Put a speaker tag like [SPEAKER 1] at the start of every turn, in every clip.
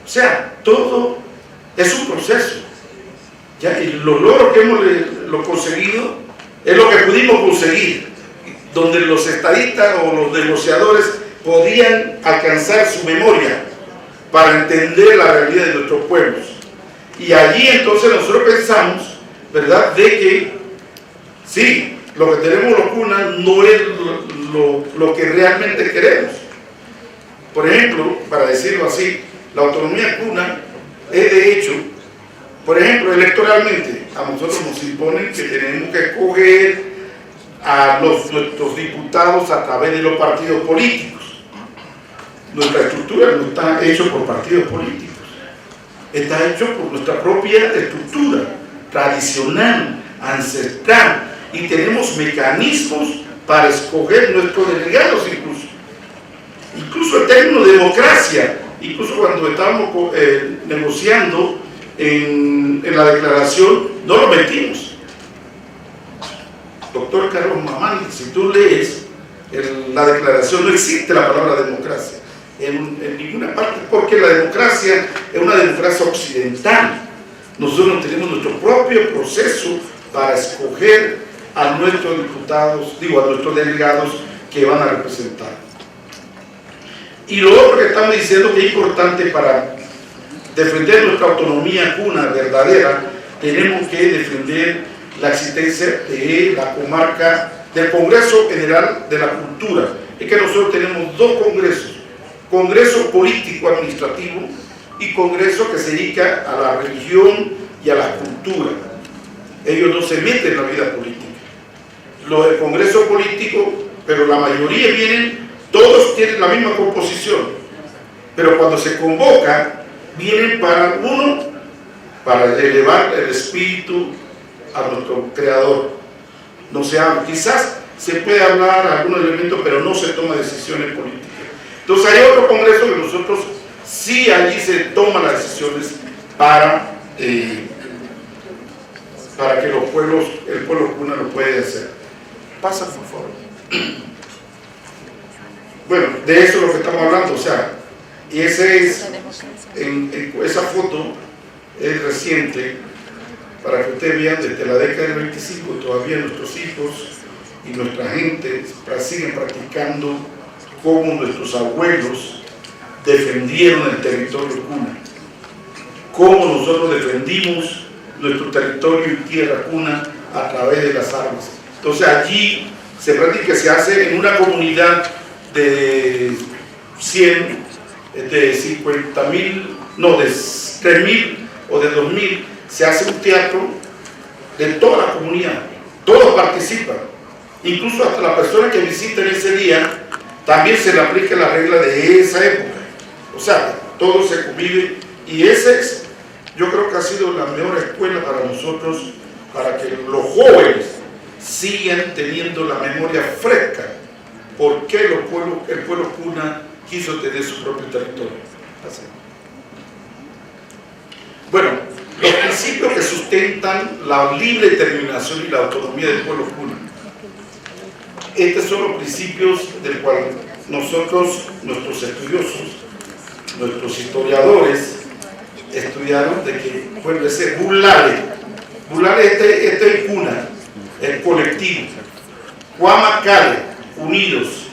[SPEAKER 1] O sea, todo es un proceso. ¿Ya? Y los logros que hemos conseguido es lo que pudimos conseguir, donde los estadistas o los negociadores podían alcanzar su memoria para entender la realidad de nuestros pueblos. Y allí entonces nosotros pensamos, ¿verdad?, de que sí, lo que tenemos los cunas no es lo que realmente queremos. Por ejemplo, para decirlo así, la autonomía cuna es de hecho, por ejemplo, electoralmente, a nosotros nos imponen que tenemos que escoger a nuestros diputados a través de los partidos políticos. Nuestra estructura no está hecha por partidos políticos, está hecho por nuestra propia estructura tradicional, ancestral, y tenemos mecanismos para escoger nuestros delegados incluso en términos de democracia. Incluso cuando estábamos negociando en la declaración, no lo metimos. Doctor Carlos Mamani, si tú lees la declaración, no existe la palabra democracia en ninguna parte, porque la democracia es una democracia occidental. Nosotros tenemos nuestro propio proceso para escoger a nuestros diputados, a nuestros delegados que van a representar. Y lo otro que estamos diciendo que es importante para defender nuestra autonomía cuna verdadera, tenemos que defender la existencia de la comarca, del Congreso General de la Cultura. Es que nosotros tenemos dos congresos: Congreso Político Administrativo y Congreso que se dedica a la religión y a la cultura. Ellos no se meten en la vida política. Los del Congreso Político, pero la mayoría vienen, todos tienen la misma composición, pero cuando se convoca, vienen para elevar el espíritu a nuestro Creador. No se habla, quizás se puede hablar algunos elementos, pero no se toman decisiones políticas. Entonces hay otro congreso que nosotros sí allí se toman las decisiones para que el pueblo cuna lo pueda hacer. Pasa, por favor. Bueno, de eso es lo que estamos hablando, o sea, y esa foto es reciente, para que ustedes vean desde la década del 25, todavía nuestros hijos y nuestra gente siguen practicando cómo nuestros abuelos defendieron el territorio cuna, cómo nosotros defendimos nuestro territorio y tierra cuna a través de las armas. Entonces allí se practica, se hace en una comunidad de 100, de 50.000, no, de 3.000 o de 2.000, se hace un teatro de toda la comunidad, todos participan, incluso hasta la persona que visita en ese día, también se le aplica la regla de esa época, o sea, todos se conviven, y ese es, yo creo que ha sido la mejor escuela para nosotros, para que los jóvenes sigan teniendo la memoria fresca, por qué el pueblo cuna quiso tener su propio territorio. Así. Bueno, los principios que sustentan la libre determinación y la autonomía del pueblo cuna. Estos son los principios del cual nosotros, nuestros estudiosos, nuestros historiadores, estudiaron de que, bueno, ese bulare, este es cuna, el colectivo, Guamacale, unidos,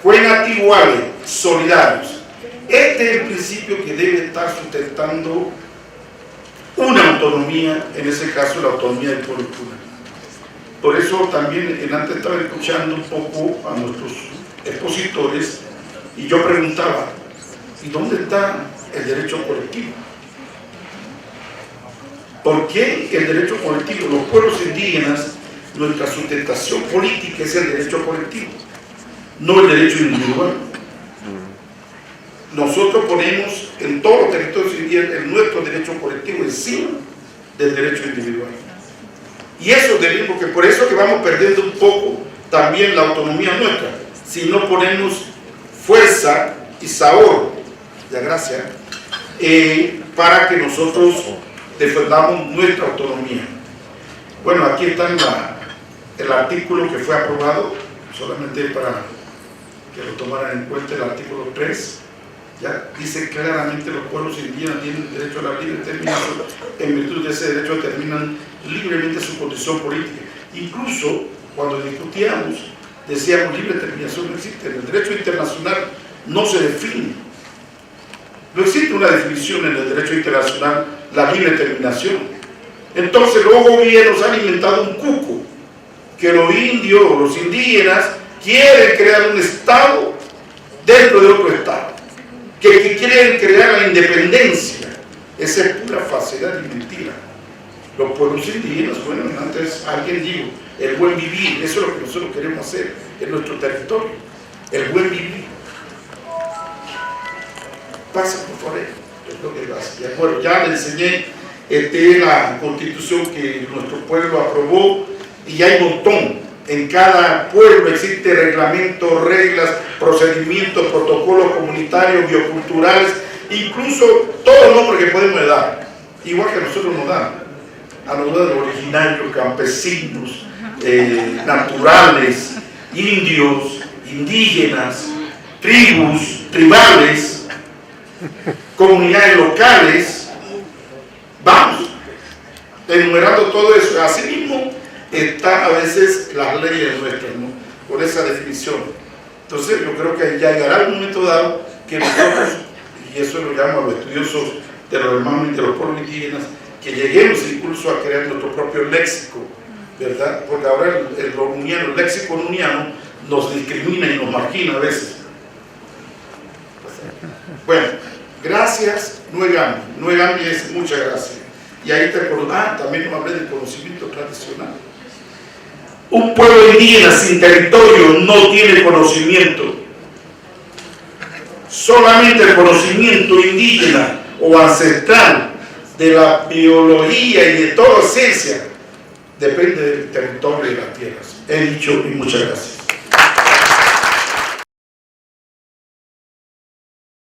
[SPEAKER 1] Cuenatiguale, solidarios. Este es el principio que debe estar sustentando una autonomía, en ese caso la autonomía del pueblo cuna. Por eso también antes estaba escuchando un poco a nuestros expositores y yo preguntaba, ¿y dónde está el derecho colectivo? ¿Por qué el derecho colectivo? Los pueblos indígenas, nuestra sustentación política es el derecho colectivo, no el derecho individual. Nosotros ponemos en todos los territorios indígenas nuestro derecho colectivo encima del derecho individual. Y eso debemos, que por eso que vamos perdiendo un poco también la autonomía nuestra, si no ponemos fuerza y sabor, la gracia, para que nosotros defendamos nuestra autonomía. Bueno, aquí está el artículo que fue aprobado, solamente para que lo tomaran en cuenta, el artículo 3, Ya dice claramente los pueblos indígenas tienen derecho a la libre determinación, en virtud de ese derecho determinan libremente su condición política. Incluso cuando discutíamos, decíamos libre determinación no existe, en el derecho internacional no se define. No existe una definición en el derecho internacional la libre determinación. Entonces los gobiernos han inventado un cuco, que los indios o los indígenas quieren crear un Estado dentro de otro Estado, que quieren crear la independencia. Esa es pura falsedad y mentira. Los pueblos indígenas, bueno, antes alguien dijo, el buen vivir, eso es lo que nosotros queremos hacer en nuestro territorio, el buen vivir. Pasa por favor, es lo que pasa. Bueno, ya le enseñé la constitución que nuestro pueblo aprobó y hay un montón. En cada pueblo existe reglamentos, reglas, procedimientos, protocolos comunitarios, bioculturales, incluso todo el nombre que podemos dar, igual que a nosotros nos dan. A los originarios, campesinos, naturales, indios, indígenas, tribus, tribales, comunidades locales, vamos, enumerando todo eso. Asimismo, está a veces las leyes nuestras, ¿no? Por esa definición. Entonces yo creo que ya llegará un momento dado que nosotros, y eso lo llamo a los estudiosos de los hermanos y de los pueblos indígenas, que lleguemos incluso a crear nuestro propio léxico, ¿verdad? Porque ahora el léxico nuniano nos discrimina y nos margina a veces. Bueno, gracias, Nuegambi es muchas gracias. Y ahí también nos hablé del conocimiento tradicional. Un pueblo indígena sin territorio no tiene conocimiento. Solamente el conocimiento indígena o ancestral de la biología y de toda ciencia depende del territorio y de las tierras. He dicho y muchas gracias.